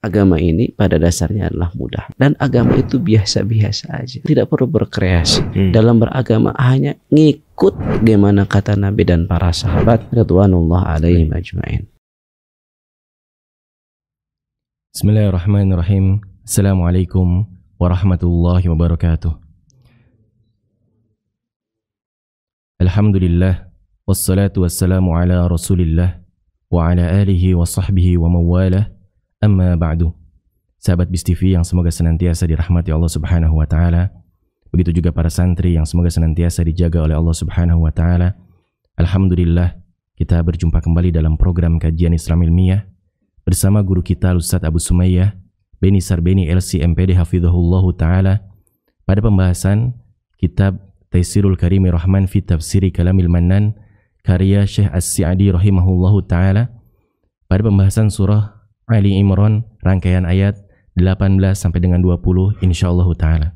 agama ini pada dasarnya adalah mudah, dan agama itu biasa-biasa aja, tidak perlu berkreasi. Dalam beragama hanya ngikut gimana kata Nabi dan para sahabat radhiyallahu alaihim ajmain. Bismillahirrahmanirrahim. Assalamualaikum warahmatullahi wabarakatuh. Alhamdulillah, wassalatu wassalamu ala rasulillah wa ala alihi wa sahbihi wa mawalah. Amma ba'du. Sahabat BIS TV yang semoga senantiasa dirahmati Allah Subhanahu wa taala. Begitu juga para santri yang semoga senantiasa dijaga oleh Allah Subhanahu wa taala. Alhamdulillah, kita berjumpa kembali dalam program kajian Islam Ilmiah bersama guru kita Ustaz Abu Sumayyah Beni Sarbeni LC MPD hafizahullahu taala pada pembahasan kitab Taisirul Karimir Rahman fi Tafsiri Kalamil Mannan karya Syekh As-Sa'di rahimahullahu taala pada pembahasan surah Ali Imran rangkaian ayat 18 sampai dengan 20 insyaallah taala.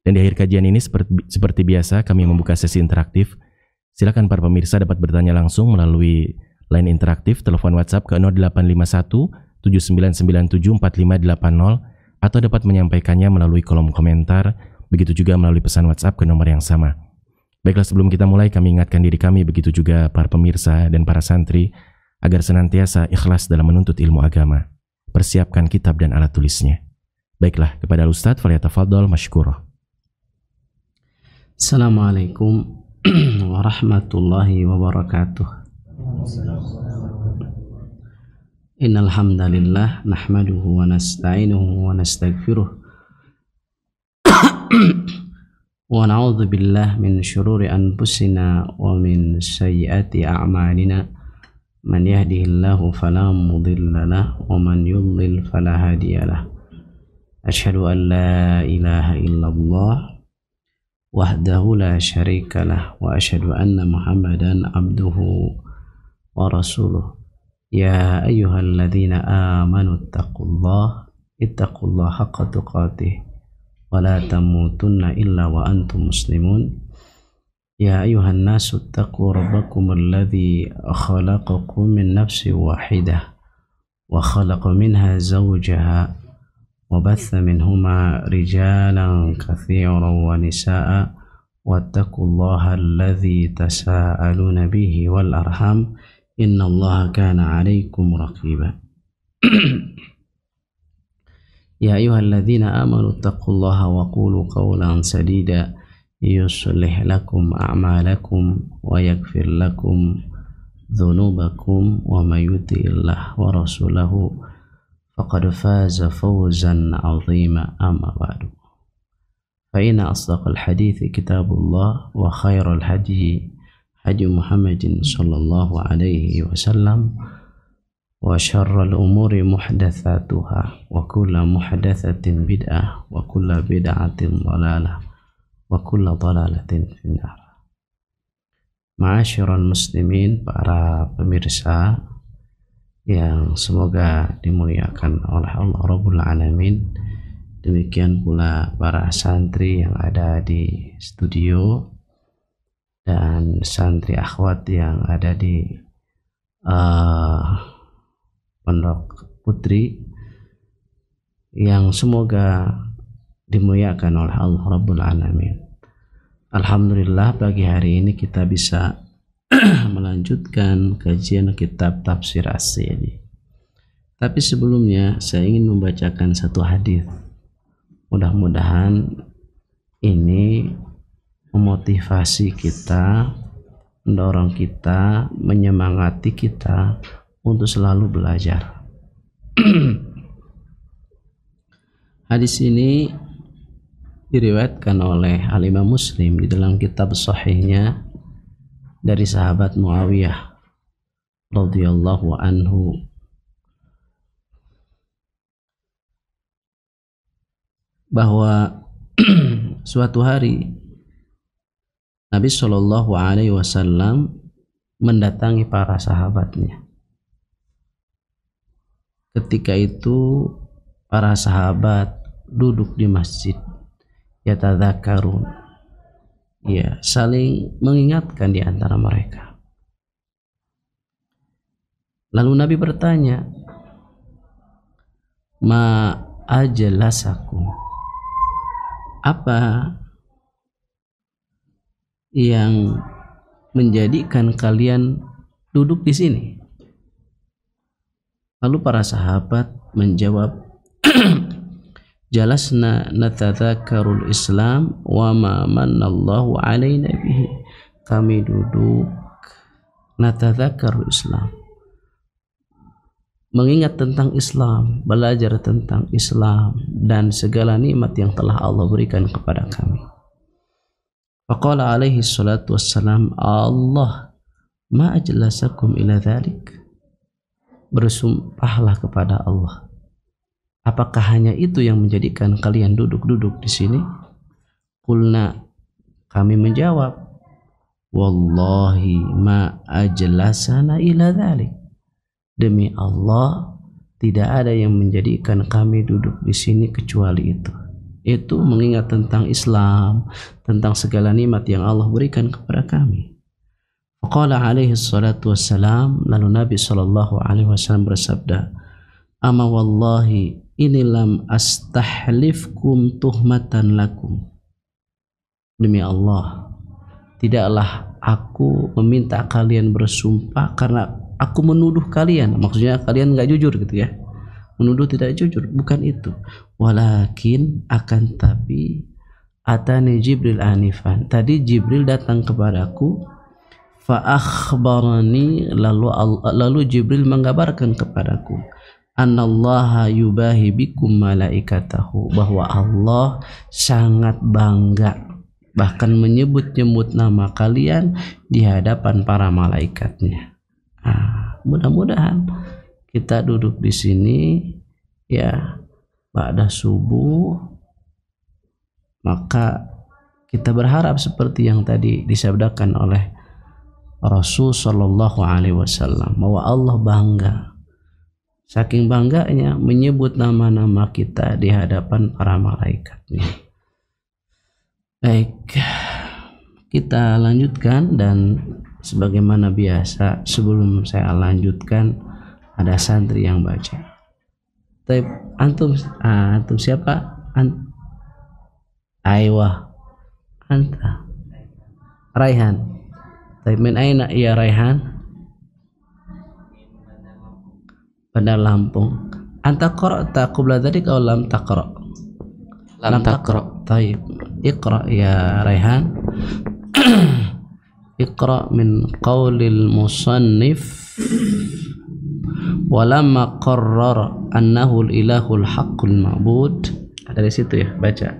Dan di akhir kajian ini seperti biasa kami membuka sesi interaktif. Silakan para pemirsa dapat bertanya langsung melalui line interaktif telepon WhatsApp ke 0851 7997 4580 atau dapat menyampaikannya melalui kolom komentar, begitu juga melalui pesan WhatsApp ke nomor yang sama. Baiklah, sebelum kita mulai kami ingatkan diri kami, begitu juga para pemirsa dan para santri, agar senantiasa ikhlas dalam menuntut ilmu agama. Persiapkan kitab dan alat tulisnya. Baiklah, kepada Ustadz falyatafadhal masykurah. Assalamualaikum warahmatullahi wabarakatuh. Innal hamdalillah nahmaduhu wa nasta'inuhu wa nastaghfiruh wa na'udzu billahi min syururi anfusina wa min sayyiati a'malina. Man yahdihillahu fala mudilla lahu wa man yudlil fala hadiya lahu. Asyhadu an la ilaha illallah wahdahu la syarika lah wa asyhadu anna Muhammadan abduhu wa rasuluh. Ya ayyuhalladzina amanu ittaqullaha haqqa tuqatih wa la tamutunna illa wa antum muslimun. Ya ayuhan nasu taqu rabbakum alladhi khalaqakum min nafsin wahidah wa khalaqa minha zawjaha wa batha minhuma rijalan katsiran wa nisaa wattaqullaha alladhi tasaaluna bihi wal arham innallaha kana 'alaykum raqiba. Ya ayyuhalladzina amanu taqullaha wa qulu qawlan sadida yuslih lakum a'malakum wa yaghfir lakum dhunubakum wa may yuti'illah wa rasulahu faqad faza fawzan 'azima. Amma ba'du, fa inna asdaqal hadithi kitabullah wa khairal hadi hadi Muhammadin sallallahu alaihi wasallam wa syarrul umuri muhdatsatuha wa kullu muhdatsatin bid'ah wa kullu bid'atin dhalalah wa kullu dhalalatin finnar. Ma'asyiral muslimin, para pemirsa yang semoga dimuliakan oleh Allah Rabbul Alamin, demikian pula para santri yang ada di studio dan santri akhwat yang ada di Pondok Putri yang semoga dimuliakan oleh Allah Rabbul Alamin. Alhamdulillah, pagi hari ini kita bisa melanjutkan kajian kitab Tafsir As-Sa'di. Tapi sebelumnya saya ingin membacakan satu hadis. Mudah-mudahan ini memotivasi kita, mendorong kita, menyemangati kita untuk selalu belajar. Hadis ini diriwayatkan oleh Al-Imam Muslim di dalam kitab sahihnya dari sahabat Muawiyah radhiyallahu anhu bahwa suatu hari Nabi Shallallahu Alaihi Wasallam mendatangi para sahabatnya. Ketika itu para sahabat duduk di masjid, yatadzakarun, ya, saling mengingatkan di antara mereka. Lalu Nabi bertanya, ma ajlasakum, apa yang menjadikan kalian duduk di sini? Lalu para sahabat menjawab, jalasna natadzakarul Islam wa ma manallahu alaina bihi. Kami duduk natadzakarul Islam, mengingat tentang Islam, belajar tentang Islam dan segala nikmat yang telah Allah berikan kepada kami. Faqala alaihi salatu wassalam, Allah ma ajlasakum ila dzalik. Bersumpahlah kepada Allah, apakah hanya itu yang menjadikan kalian duduk-duduk di sini? Qulna, kami menjawab, wallahi ma ajlasana ila dzalik. Demi Allah, tidak ada yang menjadikan kami duduk di sini kecuali itu. Itu mengingat tentang Islam, tentang segala nikmat yang Allah berikan kepada kami. Faqala alaihi salatu wassalam, lalu Nabi sallallahu alaihi wasallam bersabda, ama wallahi ini lam astahlifkum tuhmatan lakum. Demi Allah, tidaklah aku meminta kalian bersumpah karena aku menuduh kalian, maksudnya kalian nggak jujur gitu ya, menuduh tidak jujur, bukan itu. Walakin, akan tapi, atani Jibril anifan, tadi Jibril datang kepadaku, fa akhbarani, lalu Jibril mengabarkan kepadaku, annallaha yubahi bikum malaikatahu, bahwa Allah sangat bangga, bahkan menyebut-nyebut nama kalian di hadapan para malaikatnya. Mudah-mudahan kita duduk di sini ya pada subuh, maka kita berharap seperti yang tadi disabdakan oleh Rasul sallallahu alaihi wasallam, bahwa Allah bangga, saking bangganya menyebut nama-nama kita di hadapan para malaikatnya. Baik, kita lanjutkan, dan sebagaimana biasa sebelum saya lanjutkan ada santri yang baca. Antum siapa? Aywa, anta Raihan. Min aina ya Raihan? Pada Lampung. Anta qara'ta qabla dzalika aw lam taqra'? Lam taqra'. Taib. Iqra ya Raihan. Iqra min qaulil musannif walamma qarrara annahu al-ilahul haqqul ma'bud. Dari situ ya, baca.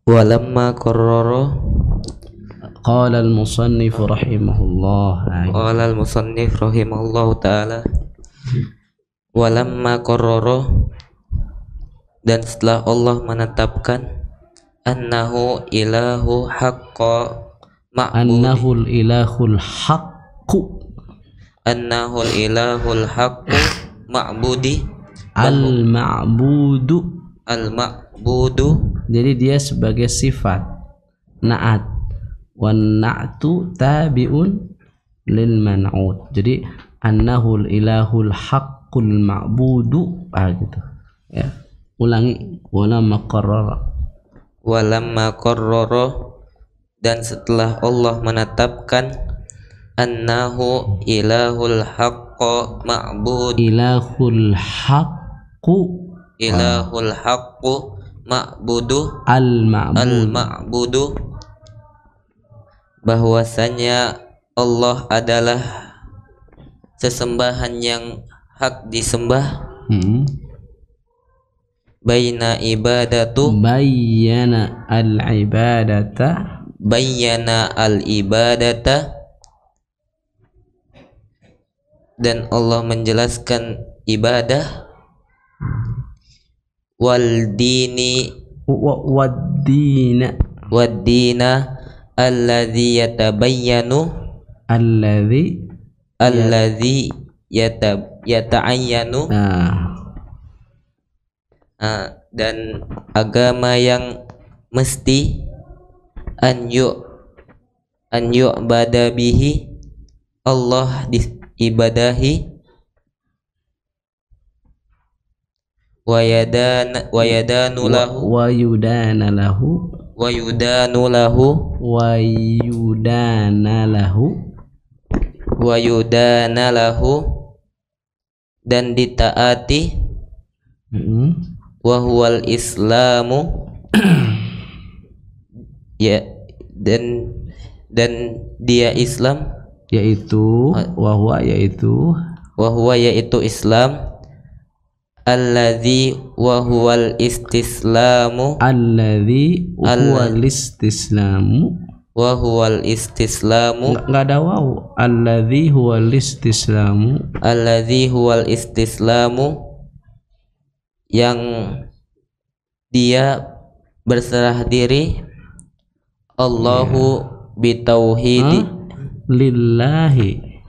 Walamma qarrara, qala al-musannif rahimahullah. qala al-musannif rahimahullah ta'ala, walamma qarrara, dan setelah Allah menetapkan, annahu ilahu haqqa ma'budi, Annahul ilahul haqqu, annahul ilahul haqqu ma'budi, al-ma'budu, al-ma'budu, jadi dia sebagai sifat na'at, wan na'tu tabi'un lil man'ut. Jadi annahul ilahul haqqul ma'budu, gitu ya. Ulangi, walamma qarrara, dan setelah Allah menetapkan, annahu ilahul haqqu ma'bud, ilahul haqqu, ilahul haqqu ma'budu, al-ma'budu, bahwasanya Allah adalah sesembahan yang hak disembah. Baina ibadatu, bayyana al-ibadata, bayyana al-ibadata, dan Allah menjelaskan ibadah, wal dini, wad-dina, wad-dina alladzi yatabayyanu, alladzi yata'ayyanu, dan agama yang mesti an yu'bada bihi, Allah diibadahi, wa yadanu lahu wa yudana lahu wa yudanu lahu wa yudana lahu wa yudana lahu dan ditaati wa huwal islamu ya dan dia Islam, yaitu wa huwa yaitu Islam, alladzi wa huwal istislamu wa huwal istislamu nggak ada waw, alladzi huwal istislamu yang dia berserah diri, Allahu bitauhidi lillahi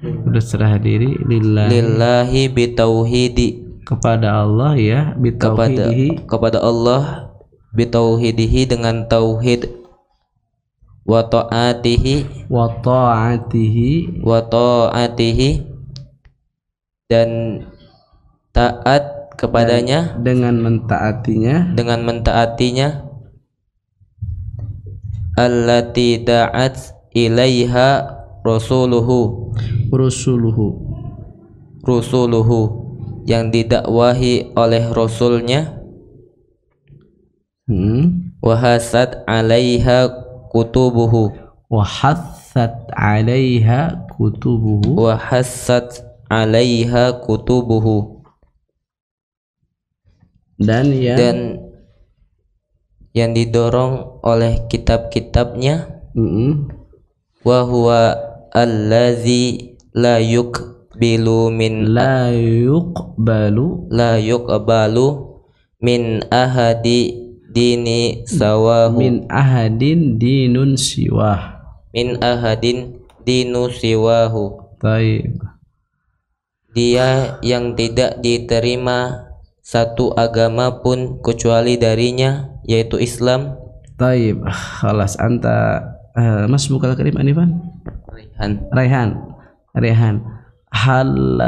berserah diri lillahi bitauhidi kepada Allah ya, kepada Allah bitauhidihi dengan tauhid, wa ta'atihi dan taat kepadanya dengan mentaatinya allati da'at ilaiha rusuluhu yang didakwahi oleh rasulnya, wahasat 'alaiha kutubuhu dan yang didorong oleh kitab-kitabnya, wa huwa allazi la yuqbalu min ahadi dini sawahu min ahadin dinu siwahu. Taib. Dia yang tidak diterima satu agama pun kecuali darinya, yaitu Islam. Taib. Khalas anta Mas buka karim Anifan. Raihan. Hal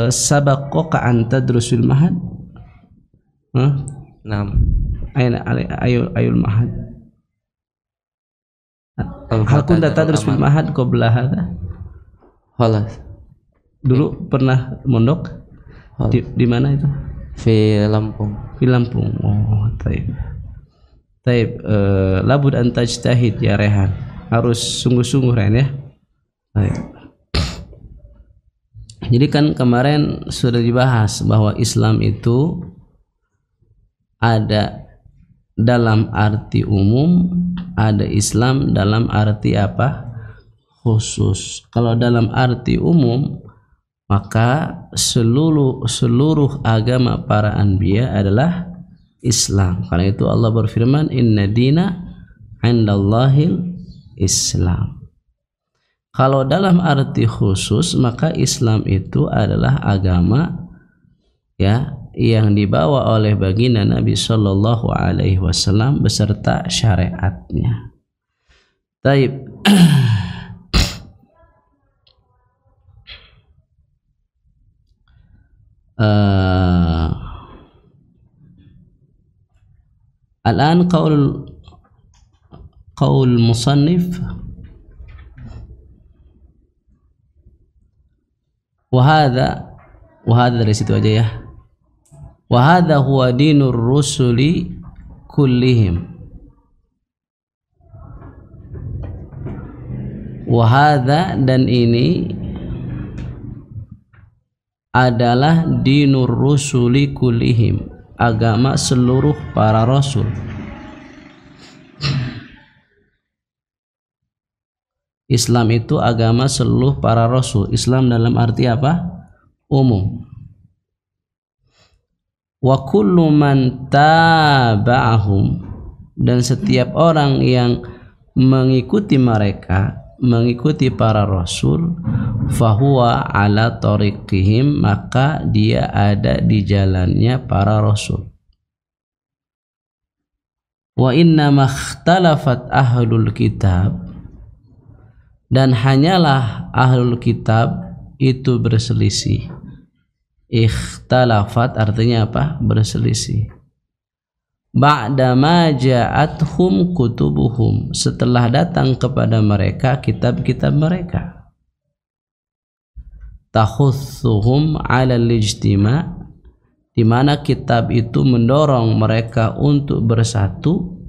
sabaqaka an tadrusul mahad? Naam. Ayul mahad. Hal kunta tadrus fil mahad qabla hadha? Khalas. Dulu pernah mondok di mana itu? Di Lampung. Oh, taib. Labud an tajtahid ya Rehan. Harus sungguh-sungguh Rehan ya. Taib. Jadi kan kemarin sudah dibahas bahwa Islam itu ada dalam arti umum, ada Islam dalam arti apa? Khusus. Kalau dalam arti umum, maka seluruh agama para anbiya adalah Islam. Karena itu Allah berfirman, inna dina 'indallahil Islam. Kalau dalam arti khusus, maka Islam itu adalah agama ya yang dibawa oleh baginda Nabi Shallallahu Alaihi Wasallam beserta syariatnya. Taib. Al-an qaul musannif wa hadha dari situ aja ya. Wa hadha huwa dinur rusuli kullihim. Wa hadha dan ini adalah dinur rusuli kullihim, agama seluruh para rasul. Islam itu agama seluruh para rasul. Islam dalam arti apa? Umum. Wa kullu man taba'ahum, dan setiap orang yang mengikuti mereka, mengikuti para rasul, fahuwa ala tariqihim, maka dia ada di jalannya para rasul. Wa inna makhtalafat ahlul kitab, dan hanyalah ahlul kitab itu berselisih, Ikhtalafat artinya apa? Berselisih. Ba'da ma ja'athum kutubuhum, setelah datang kepada mereka kitab-kitab mereka. Tahuthuhum 'ala al-ijtima', di mana kitab itu mendorong mereka untuk bersatu,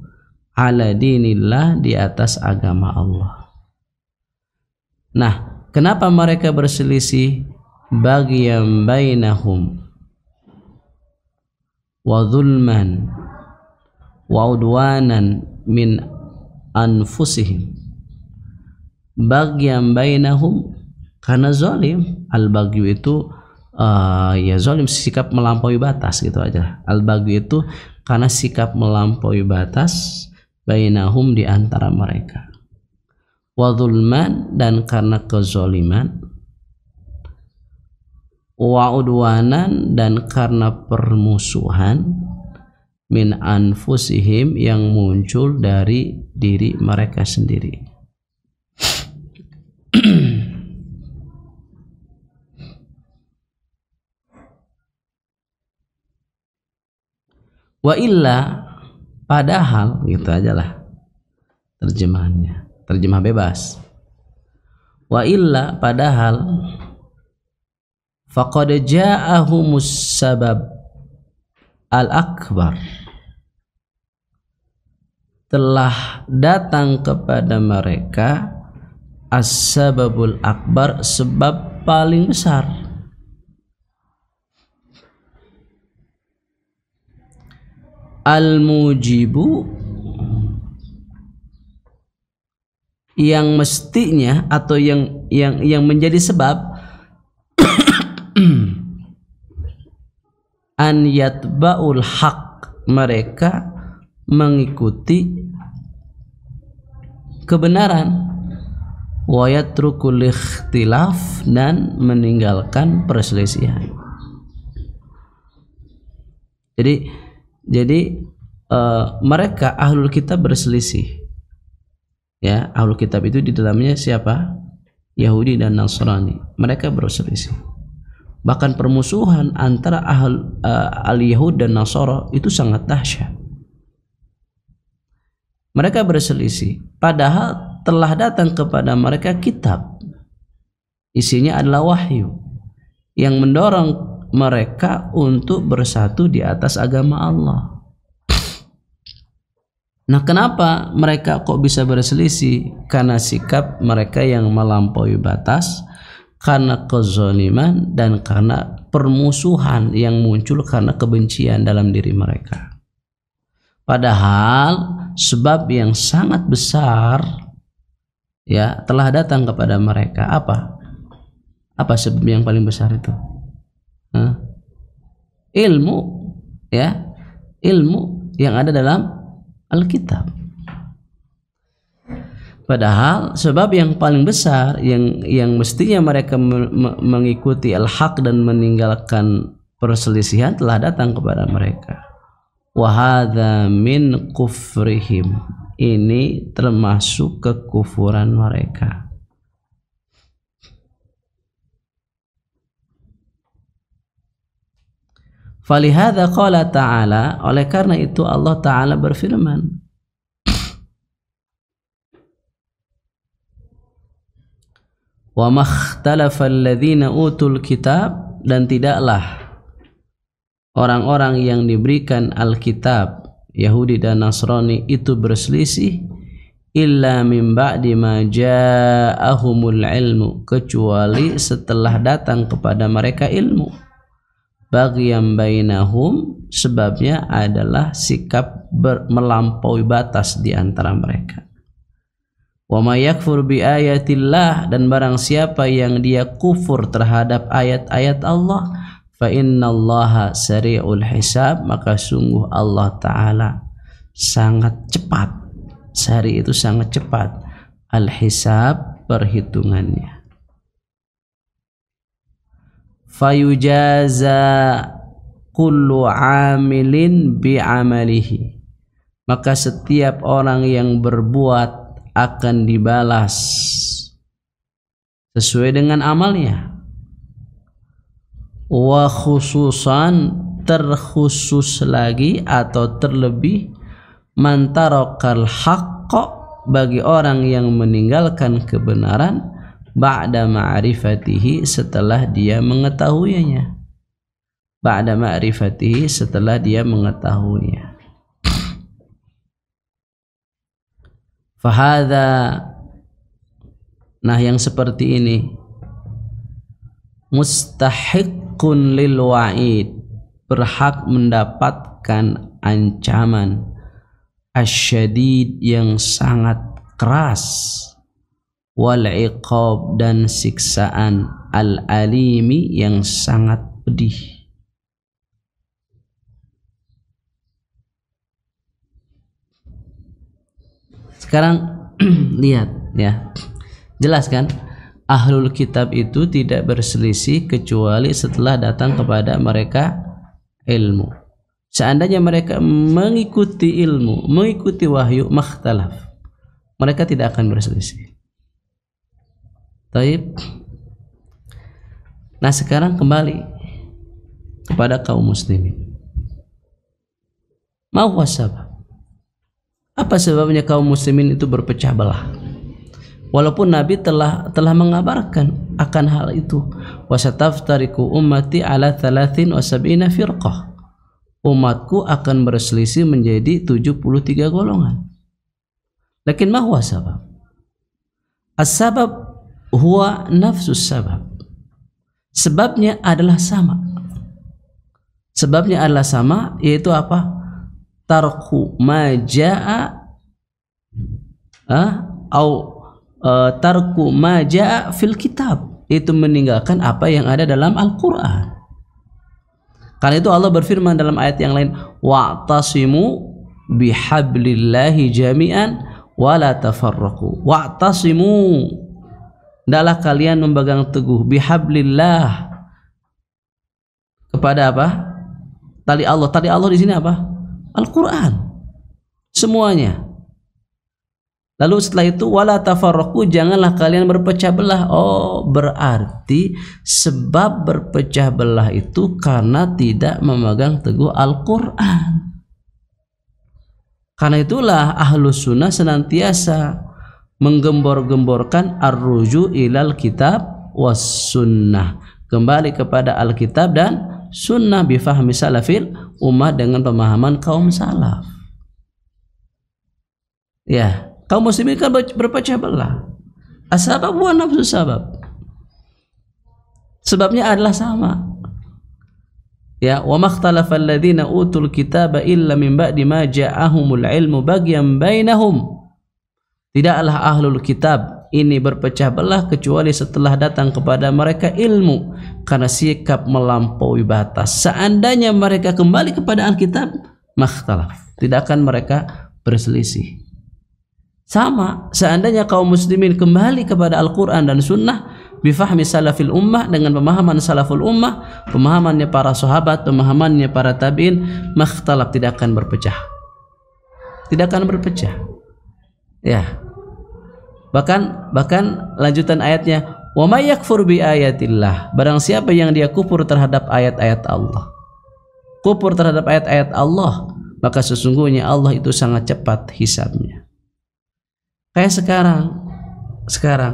'ala dinillah, di atas agama Allah. Nah, kenapa mereka berselisih? Baghyan bainahum wa zulman wa udwanan min anfusihim. Baghyan bainahum, karena zalim. Al-baghyu itu ya zalim, sikap melampaui batas gitu aja. Al-baghyu itu karena sikap melampaui batas, bainahum, di antara mereka. Wa zulman, dan karena kezaliman. Wa udwanan, dan karena permusuhan. Min anfusihim, yang muncul dari diri mereka sendiri. Wa illa, padahal, gitu aja lah terjemahannya, terjemah bebas. Wa illa, padahal, faqad ja'ahumus sabab al-akbar, telah datang kepada mereka as-sababul akbar, sebab paling besar. Al-mujibu, yang mestinya atau yang menjadi sebab an yatba'ul haq, mereka mengikuti kebenaran, wa yatrukul ikhtilaf, dan meninggalkan perselisihan. Jadi mereka ahlul kitab berselisih. Ya, ahlul kitab itu di dalamnya siapa? Yahudi dan Nasrani. Mereka berselisih. Bahkan permusuhan antara al-Yahud dan Nasara itu sangat dahsyat. Mereka berselisih, padahal telah datang kepada mereka kitab. Isinya adalah wahyu yang mendorong mereka untuk bersatu di atas agama Allah. Nah, kenapa mereka kok bisa berselisih? Karena sikap mereka yang melampaui batas, karena kezaliman, dan karena permusuhan yang muncul karena kebencian dalam diri mereka. Padahal sebab yang sangat besar ya telah datang kepada mereka. Apa sebab yang paling besar itu? Ilmu, ya, ilmu yang ada dalam Alkitab. Padahal sebab yang paling besar yang mestinya mereka mengikuti al-haq dan meninggalkan perselisihan telah datang kepada mereka. Wa hadza min kufrihim, ini termasuk kekufuran mereka. Falihada qala ta'ala, oleh karena itu Allah Ta'ala berfirman, wa makhtalafa alladhina utul kitab, dan tidaklah orang-orang yang diberikan Alkitab, Yahudi dan Nasrani, itu berselisih illa min ba'di ma ja'ahumul ilmu, kecuali setelah datang kepada mereka ilmu. Baghyan bainahum, sebabnya adalah sikap melampaui batas di antara mereka. Wa may yakfur bi ayatillah, dan barang siapa yang dia kufur terhadap ayat-ayat Allah, fa innallaha sari'ul hisab, maka sungguh Allah Ta'ala sangat cepat. Sari itu sangat cepat, al-hisab perhitungannya. Fayujaza kullu amilin bi'amalihi, maka setiap orang yang berbuat akan dibalas sesuai dengan amalnya. wa khususan terkhusus lagi atau terlebih man tarakal haqqa bagi orang yang meninggalkan kebenaran ba'da ma'rifatihi setelah dia mengetahuinya. Ba'da ma'rifatihi setelah dia mengetahuinya. Fahadha, nah yang seperti ini mustahiqqun lil wa'id, berhak mendapatkan ancaman asyadid yang sangat keras, wal iqab dan siksaan al alimi yang sangat pedih. Sekarang lihat ya, jelas kan, ahlul kitab itu tidak berselisih kecuali setelah datang kepada mereka ilmu. Seandainya mereka mengikuti ilmu, mengikuti wahyu, makhtalaf, mereka tidak akan berselisih. Taib. Nah sekarang kembali kepada kaum muslimin. Ma huwa sabab? Apa sebabnya kaum muslimin itu berpecah belah? Walaupun Nabi telah mengabarkan akan hal itu. Wasataftariku ummati ala 73 firqah. Umatku akan berselisih menjadi 73 golongan. Lakin ma huwa sabab? As-sabab huwa nafsus sabab. Sebabnya adalah sama. Sebabnya adalah sama, yaitu apa? Tarku ma jaa tarku ma jaa fil kitab, itu meninggalkan apa yang ada dalam Al-Qur'an. Karena itu Allah berfirman dalam ayat yang lain, wa'tasimu bihablillahi jami'an wa la tafarraqu. Wa'tasimu, hendaklah kalian memegang teguh bihablillah, kepada apa? Tali Allah. Tali Allah di sini apa? Al-Qur'an. Semuanya. Lalu setelah itu wala tafarraqu, janganlah kalian berpecah belah. Oh, berarti sebab berpecah belah itu karena tidak memegang teguh Al-Qur'an. Karena itulah ahlus sunnah senantiasa menggembor-gemborkan ar-ruju ilal kitab was sunnah, kembali kepada Alkitab dan sunnah bifahmi salafil ummah, dengan pemahaman kaum salaf. Ya, kaum muslimin kan berpecah belah. Asbab wa nafsu sabab. Sebabnya adalah sama. Ya, wa makhtalafa alladziina utul kitaba illa min ba'di ma ja'ahumul ilmu baghyan bainahum. Tidaklah ahlul kitab ini berpecah belah kecuali setelah datang kepada mereka ilmu karena sikap melampaui batas. Seandainya mereka kembali kepada Alkitab, makhtalaf, tidak akan mereka berselisih. Sama, seandainya kaum muslimin kembali kepada Al-Quran dan Sunnah bifahmi salafil ummah, dengan pemahaman salaful ummah, pemahamannya para sahabat, pemahamannya para tabi'in, makhtalaf, tidak akan berpecah. Tidak akan berpecah. Ya. Bahkan lanjutan ayatnya, wa may yakfur bi ayatillah, barang siapa yang dia kufur terhadap ayat-ayat Allah. Kufur terhadap ayat-ayat Allah, maka sesungguhnya Allah itu sangat cepat hisabnya. Kayak sekarang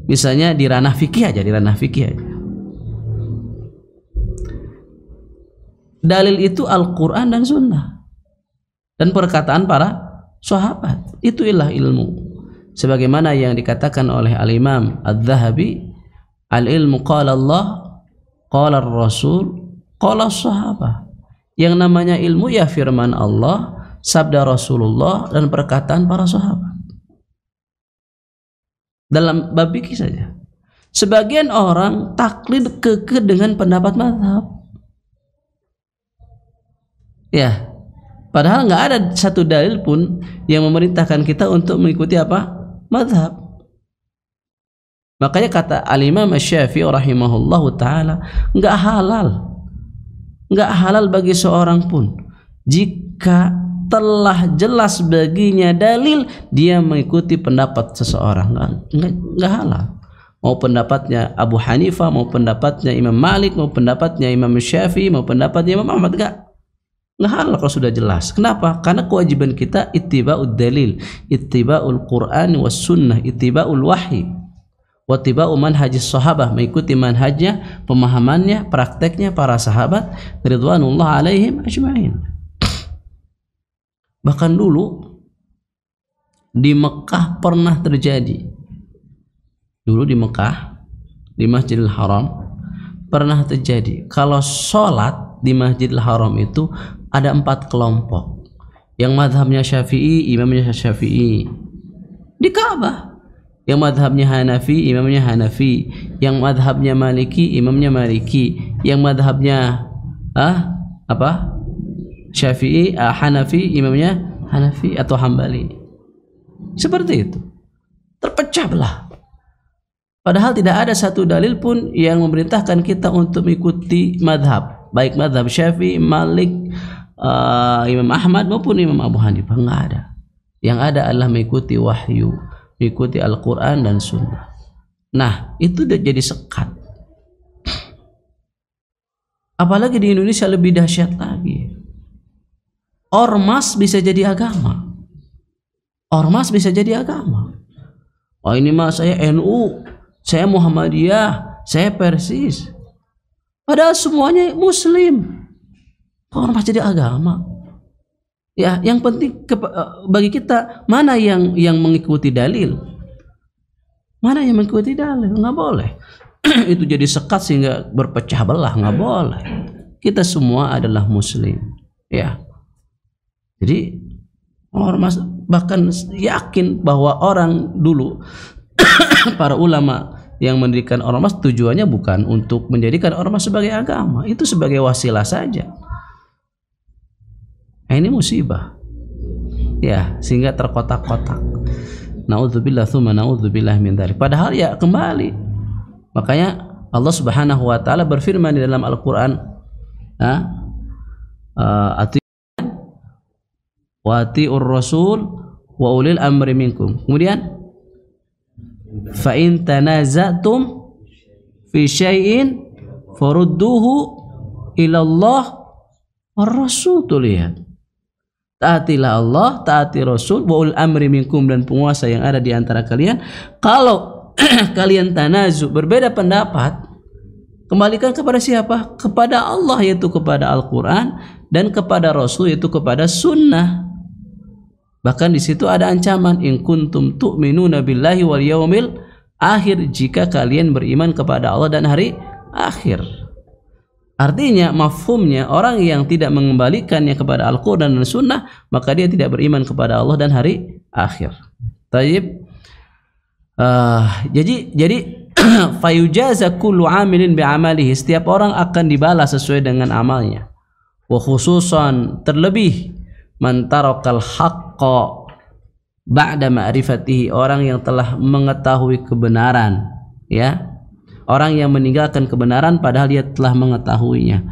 misalnya di ranah fikih aja, dalil itu Al-Quran dan Sunnah dan perkataan para sahabat. Itulah ilmu, sebagaimana yang dikatakan oleh Al-Imam Adz-Dzahabi, al-ilmu qala Allah, qala Rasul, qala sahabah. Yang namanya ilmu ya firman Allah, sabda Rasulullah, dan perkataan para sahabat. Dalam bab fikih saja, sebagian orang taklid kekeh dengan pendapat mazhab. Ya, padahal nggak ada satu dalil pun yang memerintahkan kita untuk mengikuti apa? Mazhab. Makanya kata Al-Imam Asy-Syafi'i rahimahullahu taala, nggak halal bagi seorang pun jika telah jelas baginya dalil dia mengikuti pendapat seseorang. Nggak halal. mau pendapatnya Abu Hanifah, mau pendapatnya Imam Malik, mau pendapatnya Imam Syafi'i, mau pendapatnya Imam Ahmad, nggak halal kalau sudah jelas. Kenapa? Karena kewajiban kita ittiba'ud dalil, ittiba'ul Qur'an was sunnah, ittiba'ul wahyi, wa ittiba'u manhajis sahabah, mengikuti manhajnya, pemahamannya, prakteknya para sahabat ridwanullah alaihim ajma'in. Bahkan dulu di Mekah pernah terjadi. Dulu di Mekah, di Masjidil Haram pernah terjadi. Kalau sholat di Masjidil Haram itu ada 4 kelompok. Yang madhabnya Syafi'i, imamnya Syafi'i. Di Ka'bah. Yang madhabnya Hanafi, imamnya Hanafi. Yang madhabnya Maliki, imamnya Maliki. Yang madhabnya Syafi'i, Hanafi, imamnya Hanafi atau Hambali. Seperti itu. Terpecah belah. Padahal tidak ada satu dalil pun yang memerintahkan kita untuk mengikuti madhab, baik madhab Syafi'i, Malik, Imam Ahmad maupun Imam Abu Hanifah. Nggak ada. Yang ada adalah mengikuti wahyu, mengikuti Al-Quran dan Sunnah. Nah, itu udah jadi sekat. Apalagi di Indonesia lebih dahsyat lagi. Ormas bisa jadi agama. Ormas bisa jadi agama. Oh, ini mah saya NU, saya Muhammadiyah, saya Persis. Padahal semuanya Muslim. Ormas jadi agama. Ya, yang penting bagi kita mana yang mengikuti dalil, mana yang mengikuti dalil. Nggak boleh. Itu jadi sekat sehingga berpecah belah. Nggak boleh. Kita semua adalah Muslim. Ya. Jadi ormas bahkan yakin bahwa orang dulu para ulama yang mendirikan ormas tujuannya bukan untuk menjadikan ormas sebagai agama, itu sebagai wasilah saja. Nah, ini musibah. Ya, sehingga terkotak-kotak. Nauzubillah tsumma nauzubillah min dzalik. Padahal ya kembali. Makanya Allah Subhanahu wa taala berfirman di dalam Al-Qur'an, wa ati'ur rasul wa ulil amri minkum. Kemudian fa in tanaza'tum fi syai'in farudduhu ila Allah war rasul. Lihat, taatilah Allah, taati Rasul, wa ulil amri minkum, dan penguasa yang ada di antara kalian. Kalau kalian tanazu, berbeda pendapat, kembalikan kepada siapa? Kepada Allah, yaitu kepada Al-Quran, dan kepada Rasul, yaitu kepada Sunnah. Bahkan di situ ada ancaman, in kuntum tu'minuna billahi wal yaumil akhir, jika kalian beriman kepada Allah dan hari akhir. Artinya mafhumnya, orang yang tidak mengembalikannya kepada Al-Quran dan Sunnah, maka dia tidak beriman kepada Allah dan hari akhir. Taib. Jadi fayujaza kullu amilin bi'amalihi, setiap orang akan dibalas sesuai dengan amalnya. Wa khususan, terlebih man tarakal haqqa ba'da ma'rifatihi, orang yang telah mengetahui kebenaran, ya. Orang yang meninggalkan kebenaran padahal dia telah mengetahuinya,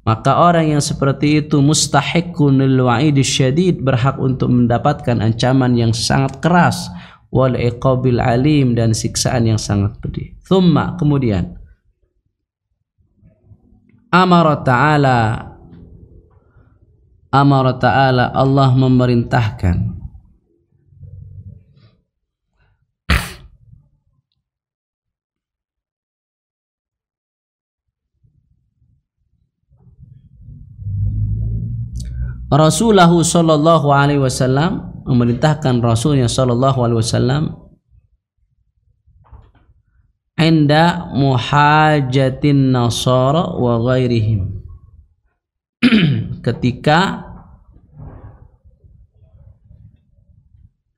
maka orang yang seperti itu mustahiqun lil wa'idis syadid, berhak untuk mendapatkan ancaman yang sangat keras, wal iqabil alim, dan siksaan yang sangat pedih. Thumma, kemudian amara ta'ala, Allah memerintahkan Rasulahu sallallahu alaihi wasallam, memerintahkan Rasulnya sallallahu alaihi wasallam, inda muhajatin nasara wa ghairihim, ketika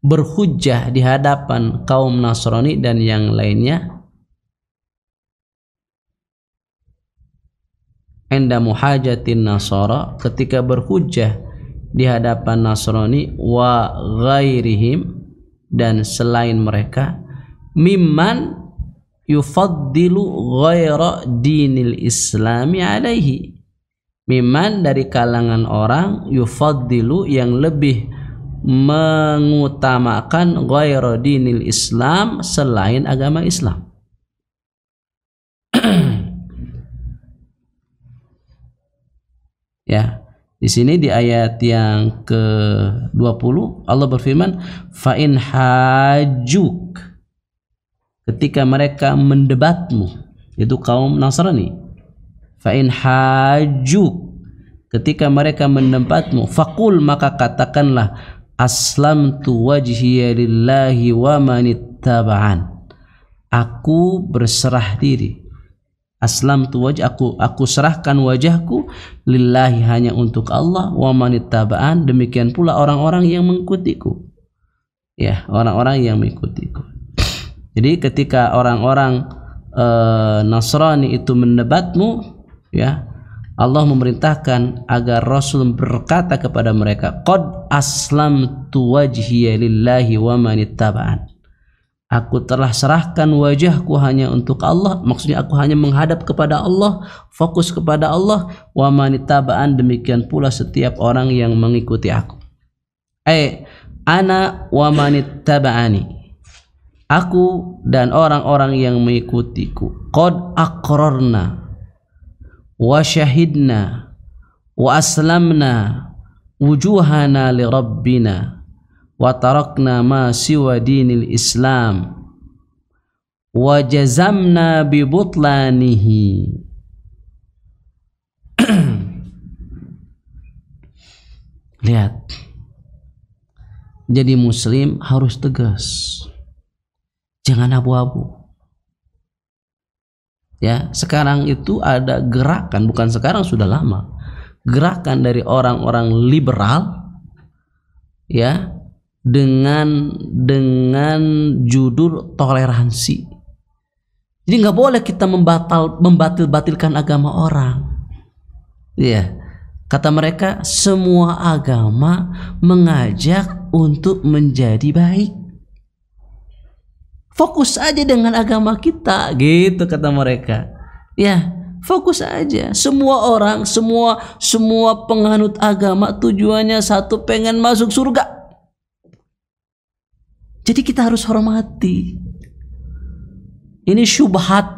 berhujjah di hadapan kaum Nasrani dan yang lainnya. Inda muhajatin nasara, ketika berhujjah di hadapan Nasrani, wa ghairihim, dan selain mereka, mimman yufaddilu ghaira dinil islami alaihi, mimman, dari kalangan orang, yufaddilu, yang lebih mengutamakan ghaira dinil islam, selain agama Islam. Ya, di sini di ayat yang ke-20 Allah berfirman, fa in hajuk, ketika mereka mendebatmu, itu kaum Nasrani. Fa in hajuk, ketika mereka mendebatmu, faqul, maka katakanlah, aslamtu wajhiya lillahi wa manittaba'an, aku berserah diri. Aslamtu wajh, aku serahkan wajahku lillahi, hanya untuk Allah, wa manittaba'an, demikian pula orang-orang yang mengikutiku. Ya, orang-orang yang mengikutiku. Jadi ketika orang-orang Nasrani itu mendebatmu, ya, Allah memerintahkan agar Rasul berkata kepada mereka, qad aslamtu wajhiya lillahi wa manittaba'an, aku telah serahkan wajahku hanya untuk Allah, maksudnya aku hanya menghadap kepada Allah, fokus kepada Allah, wa manittaba'an, demikian pula setiap orang yang mengikuti aku. Ana wa manittaba'ani, aku dan orang-orang yang mengikutiku, qad aqrarna wa syahidna wa aslamna wujuhana li rabbina wa tarakna ma siwa dinil Islam wa jazamna bi butlanihi. Lihat, jadi muslim harus tegas, jangan abu-abu. Ya, sekarang itu ada gerakan, bukan sekarang, sudah lama, gerakan dari orang-orang liberal, ya, dengan judul toleransi. Jadi nggak boleh kita membatil-batilkan agama orang. Ya, kata mereka, semua agama mengajak untuk menjadi baik. Fokus aja dengan agama kita, gitu kata mereka. Ya, fokus aja. Semua orang, semua penganut agama tujuannya satu, pengen masuk surga. Jadi kita harus hormati. Ini syubhat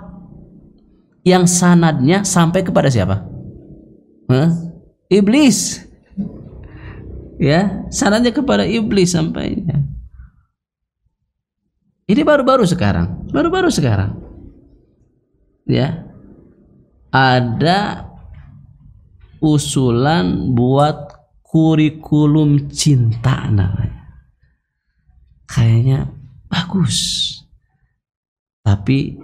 yang sanadnya sampai kepada siapa? Iblis. Ya, sanadnya kepada iblis sampainya. Ini baru-baru sekarang, ya, ada usulan buat kurikulum cinta namanya. Kayaknya bagus, tapi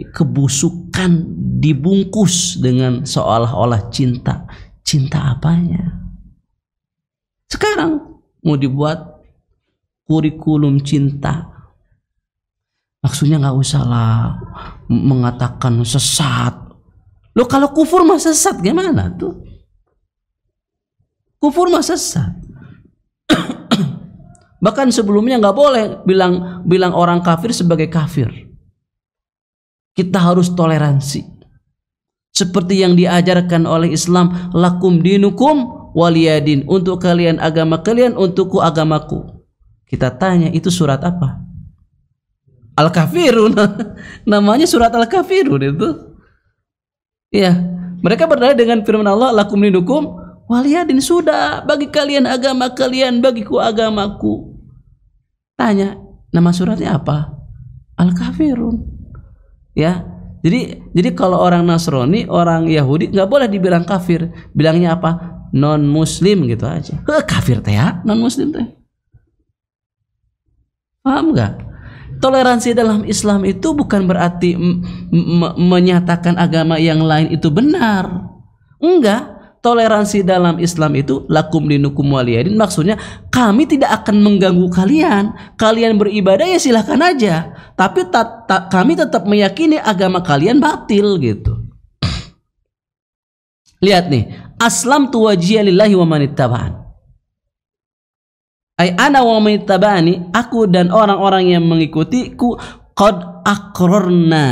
kebusukan dibungkus dengan seolah-olah cinta. Cinta apanya? Sekarang mau dibuat kurikulum cinta. Maksudnya nggak usah lah mengatakan sesat. Loh, kalau kufur mah sesat gimana tuh? Kufur mah sesat. Bahkan sebelumnya nggak boleh bilang orang kafir sebagai kafir. Kita harus toleransi. Seperti yang diajarkan oleh Islam, lakum dinukum waliyadin, untuk kalian agama kalian, untukku agamaku. Kita tanya, itu surat apa? Al-Kafirun. Namanya surat Al-Kafirun itu. Ya, mereka berdalih dengan firman Allah, lakum dinukum waliyadin, sudah, bagi kalian agama kalian, bagiku agamaku. Tanya, nama suratnya apa? Al-Kafirun. Ya, jadi kalau orang Nasrani, orang Yahudi nggak boleh dibilang kafir, bilangnya apa? Non Muslim gitu aja. Kafir teh ya, non Muslim teh. Paham nggak? Toleransi dalam Islam itu bukan berarti menyatakan agama yang lain itu benar. Enggak. Toleransi dalam Islam itu lakum dinukum waliyadin, maksudnya kami tidak akan mengganggu kalian. Kalian beribadah ya silahkan aja, tapi kami tetap meyakini agama kalian batil gitu. Lihat nih, aslamtu wajhiya lillahi wa manittaba'an. Ai ana wa manittaba'ani, aku dan orang-orang yang mengikutiku, qad aqrarna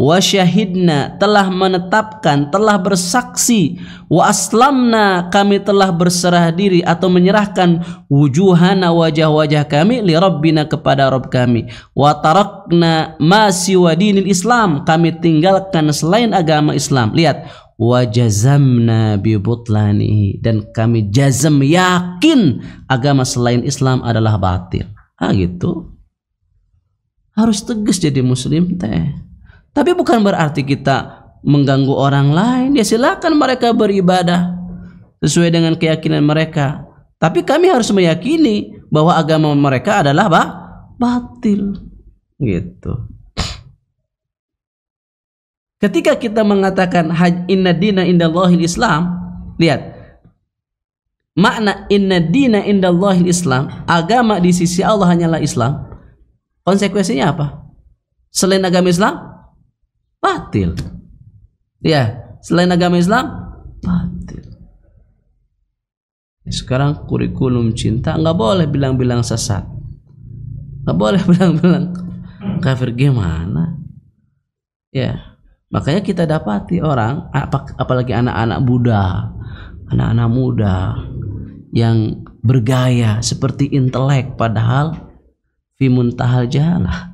wa syahidna, telah menetapkan, telah bersaksi, wa aslamna, kami telah berserah diri atau menyerahkan, wujuhana, wajah-wajah kami, li rabbina, kepada Rabb kami, wa tarakna ma siwa dinil Islam, kami tinggalkan selain agama Islam. Lihat, wa jazamna bi butlanihi, dan kami jazam, yakin agama selain Islam adalah batil. Gitu. Harus tegas jadi muslim teh. Tapi bukan berarti kita mengganggu orang lain. Ya silakan mereka beribadah sesuai dengan keyakinan mereka. Tapi kami harus meyakini bahwa agama mereka adalah batil. Gitu. Ketika kita mengatakan inna dina indallahil Islam, lihat makna inna dina indallahil Islam, agama di sisi Allah hanyalah Islam. Konsekuensinya apa? Selain agama Islam batil. Ya, selain agama Islam batil. Sekarang kurikulum cinta nggak boleh bilang-bilang sesat, nggak boleh bilang-bilang kafir, gimana? Ya, makanya kita dapati orang, apalagi anak-anak muda yang bergaya seperti intelek, padahal fi muntahal jahalah.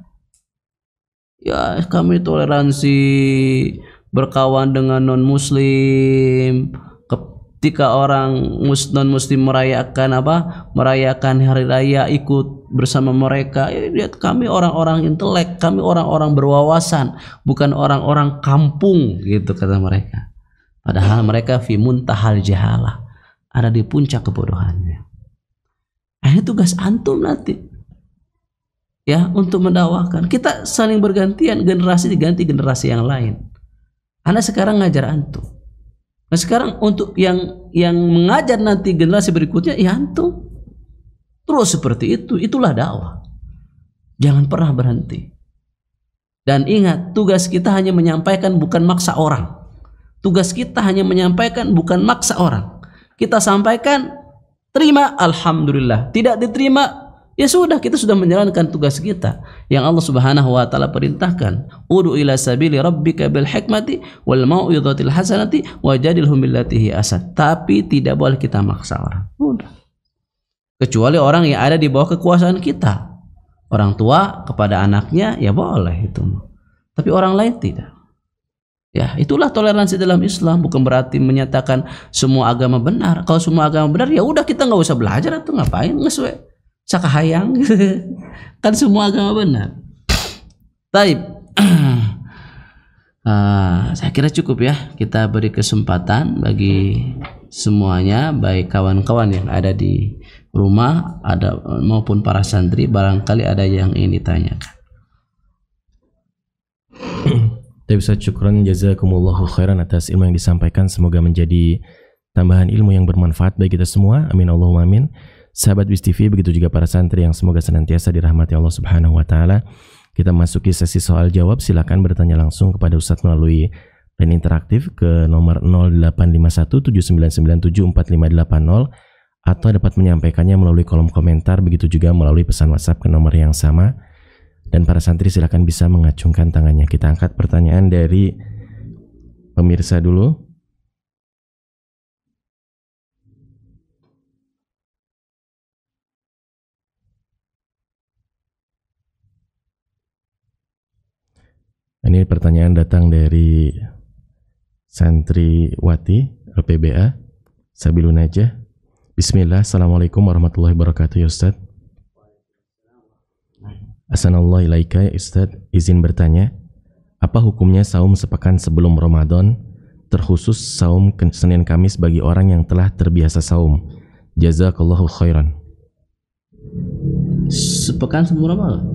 Ya, kami toleransi, berkawan dengan non muslim. Ketika orang non muslim merayakan hari raya, ikut bersama mereka. Ya, lihat, kami orang-orang intelek, kami orang-orang berwawasan, bukan orang-orang kampung, gitu kata mereka. Padahal mereka fi muntahal jahalah, ada di puncak kebodohannya. Ini tugas antum nanti, ya, untuk mendakwahkan. Kita saling bergantian, generasi diganti generasi yang lain. Anda sekarang ngajar antum. Nah, sekarang untuk yang mengajar nanti generasi berikutnya, ya antum. Terus seperti itu, itulah dakwah. Jangan pernah berhenti. Dan ingat, tugas kita hanya menyampaikan, bukan maksa orang. Tugas kita hanya menyampaikan, bukan maksa orang. Kita sampaikan, terima, alhamdulillah. Tidak diterima, ya sudah, kita sudah menjalankan tugas kita yang Allah Subhanahu wa taala perintahkan. Ud'u ila sabili rabbika bil hikmati wal mau'izatil hasanati wajadilhum billati hi ahsan. Tapi tidak boleh kita maksa orang. Udah. Kecuali orang yang ada di bawah kekuasaan kita. Orang tua kepada anaknya, ya boleh itu. Tapi orang lain tidak. Ya, itulah toleransi dalam Islam, bukan berarti menyatakan semua agama benar. Kalau semua agama benar, ya udah kita nggak usah belajar atau ngapain, ngesuai sakahayang. Kan semua agama benar. Taib. Saya kira cukup ya, kita beri kesempatan bagi semuanya, baik kawan-kawan yang ada di rumah ada maupun para santri, barangkali ada yang ingin ditanyakan. Tapi Ustaz, syukran jazakumullahu khairan atas ilmu yang disampaikan, semoga menjadi tambahan ilmu yang bermanfaat bagi kita semua, amin Allahumma amin. Sahabat BIS TV, begitu juga para santri yang semoga senantiasa dirahmati Allah Subhanahu wa taala. Kita masuki sesi soal jawab. Silakan bertanya langsung kepada Ustadz melalui line interaktif ke nomor 085179974580 atau dapat menyampaikannya melalui kolom komentar, begitu juga melalui pesan WhatsApp ke nomor yang sama. Dan para santri silakan bisa mengacungkan tangannya. Kita angkat pertanyaan dari pemirsa dulu. Ini pertanyaan datang dari santriwati LPBA Sabilun Najah. Bismillah, assalamualaikum warahmatullahi wabarakatuh ya Ustadz. Assalamualaikum ilaika ya Ustadz, izin bertanya, apa hukumnya saum sepekan sebelum Ramadan, terkhusus saum Senin Kamis bagi orang yang telah terbiasa saum? Jazakallahu khairan. Sepekan sebelum Ramadan?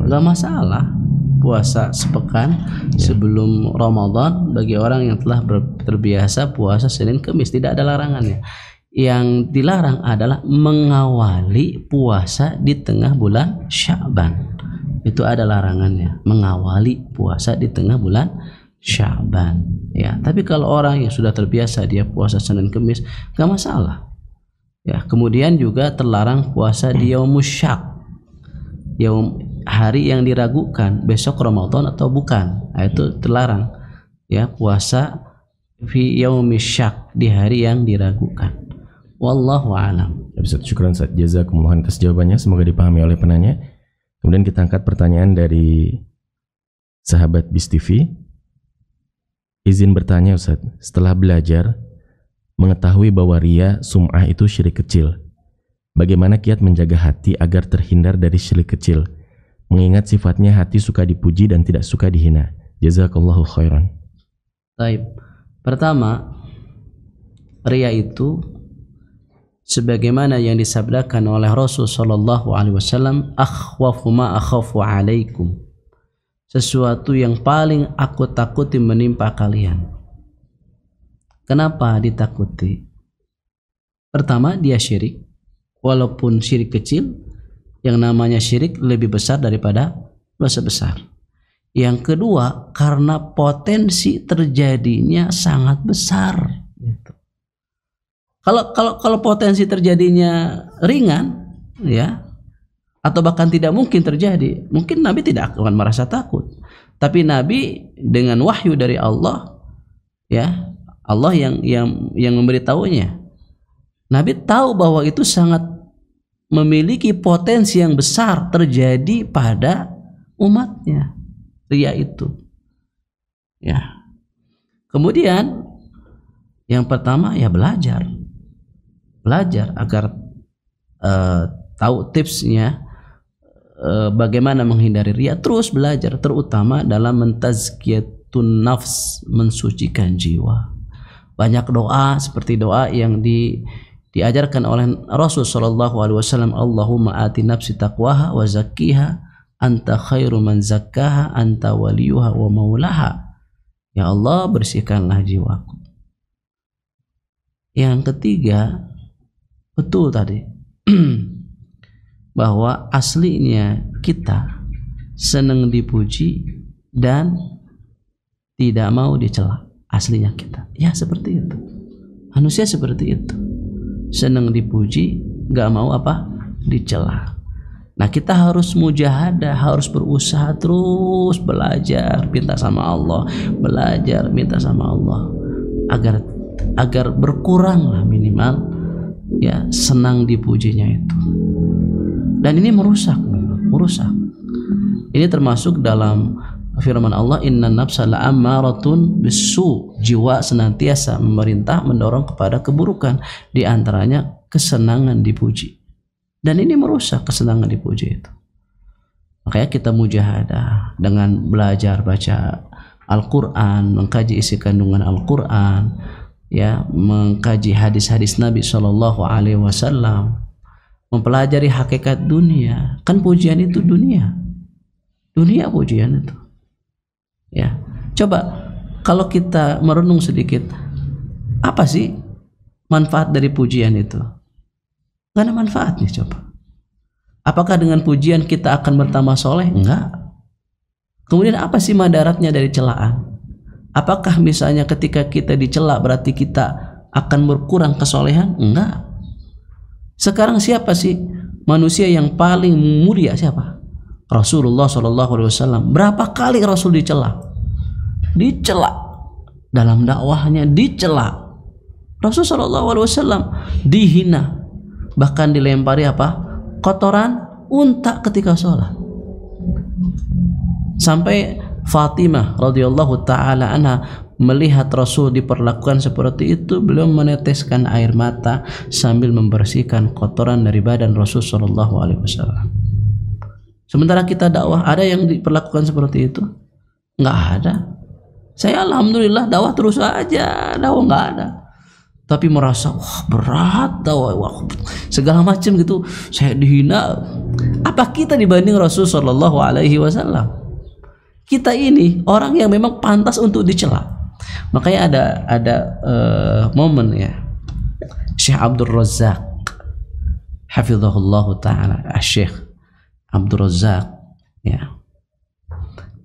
Gak masalah. Puasa sepekan sebelum Ramadan bagi orang yang telah terbiasa puasa Senin Kamis, tidak ada larangannya. Yang dilarang adalah mengawali puasa di tengah bulan Sya'ban. Itu ada larangannya, mengawali puasa di tengah bulan Sya'ban. Ya, tapi kalau orang yang sudah terbiasa dia puasa Senin Kamis, gak masalah. Ya, kemudian juga terlarang puasa di Yaumus Syak. hari yang diragukan, besok Ramadan atau bukan. Nah, itu terlarang. Ya, puasa fi yaumi syak, di hari yang diragukan. Wallahu a'lam. Ustaz, syukran Ustaz. Jazakumullah atas jawabannya, semoga dipahami oleh penanya. Kemudian kita angkat pertanyaan dari sahabat BIS TV. Izin bertanya Ustaz, setelah belajar mengetahui bahwa riya, sum'ah itu syirik kecil, bagaimana kiat menjaga hati agar terhindar dari syirik kecil, mengingat sifatnya hati suka dipuji dan tidak suka dihina? Jazakallahu khairan. Baik. Pertama, riya itu sebagaimana yang disabdakan oleh Rasul sallallahu alaihi wasallam, akhwafu ma akhafu alaikum, sesuatu yang paling aku takuti menimpa kalian. Kenapa ditakuti? Pertama, dia syirik. Walaupun syirik kecil, yang namanya syirik lebih besar daripada dosa besar. Yang kedua, karena potensi terjadinya sangat besar. Kalau potensi terjadinya ringan, ya, atau bahkan tidak mungkin terjadi, mungkin Nabi tidak akan merasa takut. Tapi Nabi dengan wahyu dari Allah, ya, Allah yang memberitahunya, Nabi tahu bahwa itu sangat memiliki potensi yang besar terjadi pada umatnya, riya itu. Ya. Kemudian yang pertama, ya belajar agar tahu tipsnya, bagaimana menghindari riya. Terus belajar, terutama dalam mentazkiyatun nafs, mensucikan jiwa. Banyak doa seperti doa yang diajarkan oleh Rasul sallallahu alaihi wasallam, Allahumma ati nafsi taqwaha wa zakkiha anta khairu man zakkaha anta waliyuha wa maulaha. Ya Allah, bersihkanlah jiwaku. Yang ketiga, betul tadi bahwa aslinya kita senang dipuji dan tidak mau dicela. Aslinya kita, ya seperti itu. Manusia seperti itu, senang dipuji, gak mau dicela. Nah, kita harus mujahadah, harus berusaha terus belajar, minta sama Allah, belajar, minta sama Allah, agar berkurang lah minimal, ya, senang dipujinya itu. Dan ini merusak. Ini termasuk dalam firman Allah, inna nafsa la'ammaratun bisu, jiwa senantiasa memerintah, mendorong kepada keburukan, di antaranya kesenangan dipuji. Dan ini merusak kesenangan dipuji itu. Makanya kita mujahadah dengan belajar baca Al-Quran, mengkaji isi kandungan Al-Quran, ya, mengkaji hadis-hadis Nabi Shallallahu Alaihi Wasallam, mempelajari hakikat dunia. Kan pujian itu dunia pujian itu. Ya, coba kalau kita merenung sedikit, apa sih manfaat dari pujian itu? Gak ada manfaatnya. Coba, apakah dengan pujian kita akan bertambah soleh? Enggak. Kemudian apa sih madaratnya dari celaan? Apakah misalnya ketika kita dicela berarti kita akan berkurang kesolehan? Enggak. Sekarang siapa sih manusia yang paling mulia? Siapa? Rasulullah SAW. Berapa kali Rasul dicela dalam dakwahnya, dicela. Rasul SAW dihina, bahkan dilempari kotoran unta ketika sholat. Sampai Fatimah radhiyallahu taala anha melihat Rasul diperlakukan seperti itu, beliau meneteskan air mata sambil membersihkan kotoran dari badan Rasul sallallahu alaihi wasallam. Sementara kita dakwah, ada yang diperlakukan seperti itu? Enggak ada. Saya alhamdulillah dakwah terus aja, dakwah enggak ada. Tapi merasa wah berat dakwah, wah, segala macam gitu, saya dihina. Apa kita dibanding Rasul sallallahu alaihi wasallam? Kita ini orang yang memang pantas untuk dicela. Makanya ada momen, ya, Syekh Abdul Razak hafizahullah taala, Syekh Abdul Razak, ya,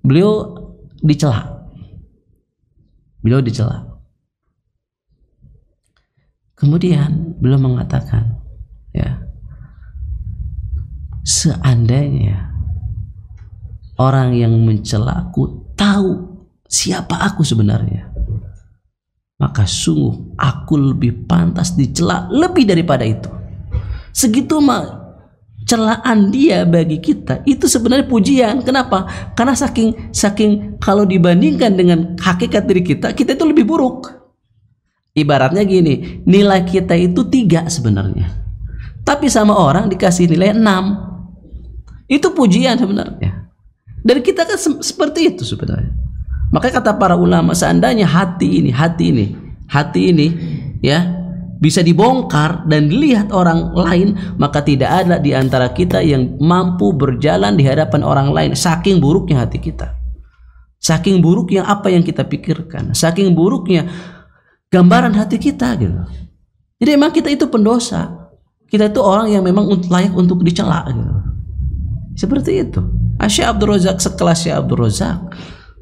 beliau dicela. Kemudian beliau mengatakan, ya, seandainya orang yang mencelaku tahu siapa aku sebenarnya, maka sungguh aku lebih pantas dicela lebih daripada itu. Segitu mah celaan dia bagi kita itu sebenarnya pujian. Kenapa? Karena saking kalau dibandingkan dengan hakikat diri kita itu lebih buruk. Ibaratnya gini, nilai kita itu 3 sebenarnya, tapi sama orang dikasih nilai 6. Itu pujian sebenarnya. Dan kita kan seperti itu sebenarnya. Makanya kata para ulama, seandainya hati ini ya bisa dibongkar dan dilihat orang lain, maka tidak ada di antara kita yang mampu berjalan di hadapan orang lain. Saking buruknya hati kita, saking buruknya apa yang kita pikirkan, saking buruknya gambaran hati kita gitu. Jadi emang kita itu pendosa, kita itu orang yang memang layak untuk dicela gitu. Seperti itu. Syekh Abdul Razak, sekelas Syekh Abdul Razak,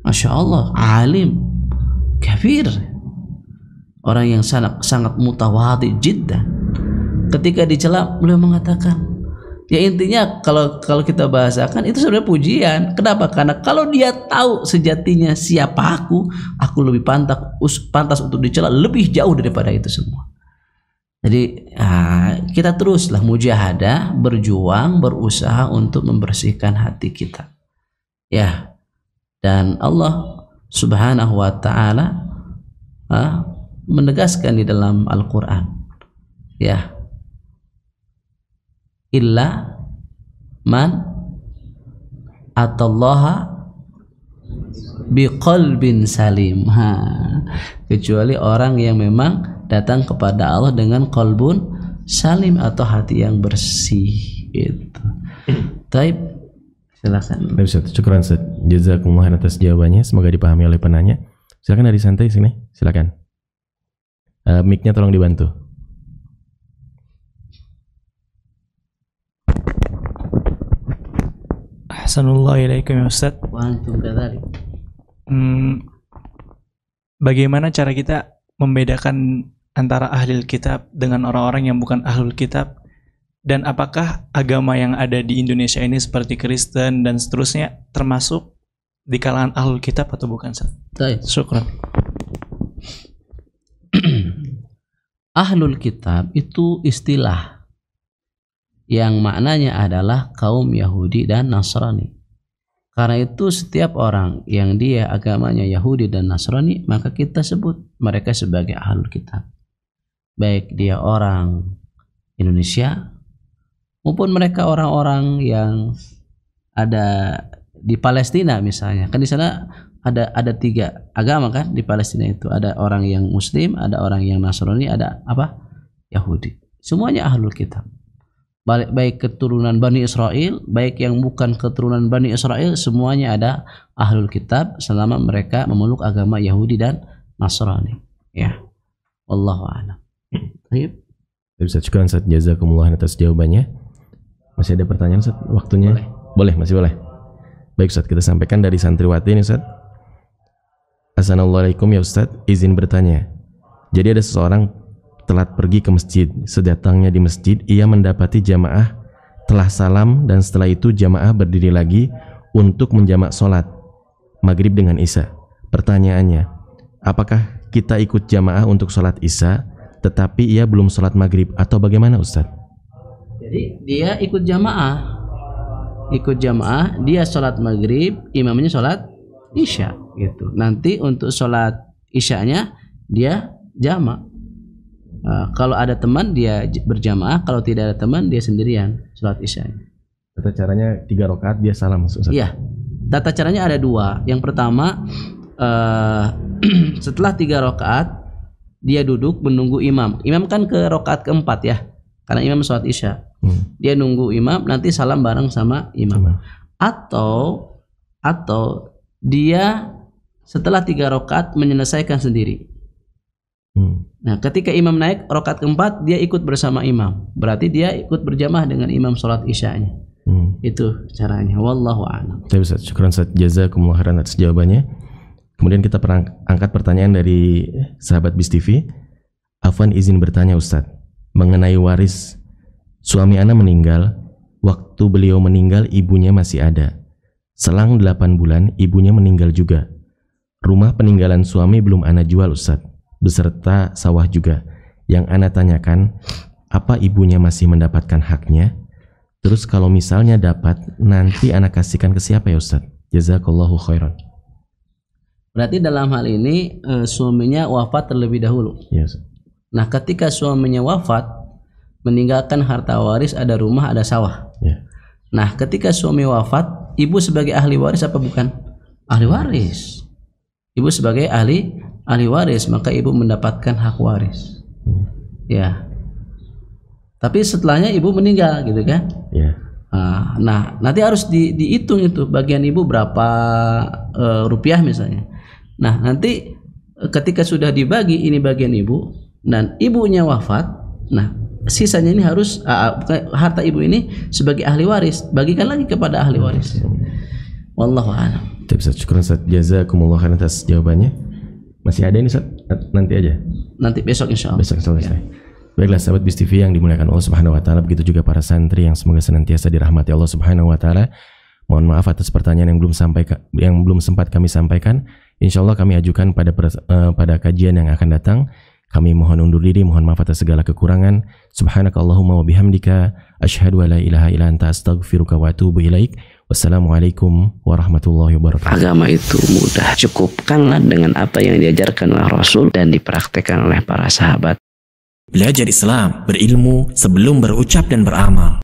Masya Allah, alim kafir, orang yang sangat mutawadhi jiddan. Ketika dicela beliau mengatakan, ya intinya kalau kita bahasakan itu sebenarnya pujian. Kenapa? Karena kalau dia tahu sejatinya siapa aku lebih pantas untuk dicela lebih jauh daripada itu semua. Jadi kita teruslah mujahadah, berjuang, berusaha untuk membersihkan hati kita. Ya, dan Allah Subhanahu wa taala menegaskan di dalam Al-Quran, ya, illa man atallaha biqalbin salim, kecuali orang yang memang datang kepada Allah dengan qalbun salim atau hati yang bersih. Itu. Taib, silakan. Ustaz, syukran Ustaz. Jazakumullah atas jawabannya, semoga dipahami oleh penanya. Silakan dari santai sini, silakan. Mic-nya tolong dibantu. Ahsanullah-ilaikum ya Ustaz. Wa antum kadzalik. Bagaimana cara kita membedakan antara ahlul kitab dengan orang-orang yang bukan ahlul kitab, dan apakah agama yang ada di Indonesia ini seperti Kristen dan seterusnya termasuk di kalangan ahlul kitab atau bukan? Baik. Syukran. Ahlul kitab itu istilah yang maknanya adalah kaum Yahudi dan Nasrani. Karena itu setiap orang yang dia agamanya Yahudi dan Nasrani, maka kita sebut mereka sebagai ahlul kitab. Baik dia orang Indonesia maupun mereka orang-orang yang ada di Palestina misalnya. Kan di sana ada 3 agama kan di Palestina itu. Ada orang yang Muslim, ada orang yang Nasrani, ada apa? Yahudi. Semuanya ahlul kitab. Baik keturunan Bani Israel, baik yang bukan keturunan Bani Israel, semuanya ada ahlul kitab selama mereka memeluk agama Yahudi dan Nasrani. Ya. Wallahu a'lam. Baik. Ustaz, syukran Ustaz, jazakumullah atas jawabannya. Masih ada pertanyaan Ustaz? Waktunya? Boleh, masih boleh. Baik Ustaz, kita sampaikan dari santriwati ini Ustaz. Assalamualaikum ya Ustaz, izin bertanya. Jadi ada seseorang telat pergi ke masjid. Sedatangnya di masjid, ia mendapati jamaah telah salam, dan setelah itu jamaah berdiri lagi untuk menjamak sholat maghrib dengan isya. Pertanyaannya, apakah kita ikut jamaah untuk sholat isya tetapi ia belum sholat maghrib, atau bagaimana Ustaz? Jadi dia ikut jamaah, dia sholat maghrib, imamnya sholat isya gitu. Nanti untuk sholat isyanya dia jamak. Kalau ada teman dia berjamaah, kalau tidak ada teman dia sendirian sholat isyanya. Tata caranya 3 rakaat dia salam Ustaz. Iya, tata caranya ada 2. Yang pertama, setelah 3 rakaat dia duduk menunggu imam. Imam kan ke rakaat keempat ya, karena imam sholat isya. Dia nunggu imam, nanti salam bareng sama imam. Atau dia setelah 3 rakaat menyelesaikan sendiri. Nah, ketika imam naik rakaat keempat, dia ikut bersama imam. Berarti dia ikut berjamaah dengan imam sholat isyanya. Itu caranya. Wallahu a'lam. Baik Ustaz, syukran Ustaz, jazakumullah khairan atas jawabannya. Kemudian kita angkat pertanyaan dari sahabat BIS TV. Afwan izin bertanya Ustaz, mengenai waris. Suami ana meninggal, waktu beliau meninggal ibunya masih ada. Selang 8 bulan ibunya meninggal juga. Rumah peninggalan suami belum ana jual Ustaz, beserta sawah juga. Yang ana tanyakan, apa ibunya masih mendapatkan haknya? Terus kalau misalnya dapat, nanti ana kasihkan ke siapa ya Ustaz? Jazakallahu khairan. Berarti dalam hal ini suaminya wafat terlebih dahulu. Ya, Ustaz. Nah, ketika suaminya wafat, meninggalkan harta waris, ada rumah, ada sawah. Ya. Nah, ketika suami wafat, ibu sebagai ahli waris apa bukan? Ahli waris. Ibu sebagai ahli waris, maka ibu mendapatkan hak waris. Ya. Tapi setelahnya ibu meninggal, gitu kan? Ya. Nah, nanti harus dihitung itu bagian ibu berapa rupiah misalnya. Nah, nanti ketika sudah dibagi ini bagian ibu dan ibunya wafat, nah sisanya ini harus harta ibu ini sebagai ahli waris, bagikan lagi kepada ahli waris. Wallahu a'lam. Syukur Ustaz, jazakumullah khairan atas jawabannya. Masih ada ini Ustaz? Nanti aja. Nanti besok insyaallah. Besok selesai. Baiklah sahabat BIS TV yang dimuliakan Allah Subhanahu wa taala, begitu juga para santri yang semoga senantiasa dirahmati Allah Subhanahu wa taala. Mohon maaf atas pertanyaan yang belum sempat kami sampaikan. Insyaallah kami ajukan pada kajian yang akan datang. Kami mohon undur diri, mohon maaf atas segala kekurangan. Subhanakallahumma wa bihamdika asyhadu an la ilaha illa anta astaghfiruka wa atubu ilaik. Wassalamualaikum warahmatullahi wabarakatuh. Agama itu mudah, cukupkanlah dengan apa yang diajarkan oleh Rasul dan dipraktekkan oleh para sahabat. Belajar Islam, berilmu sebelum berucap dan beramal.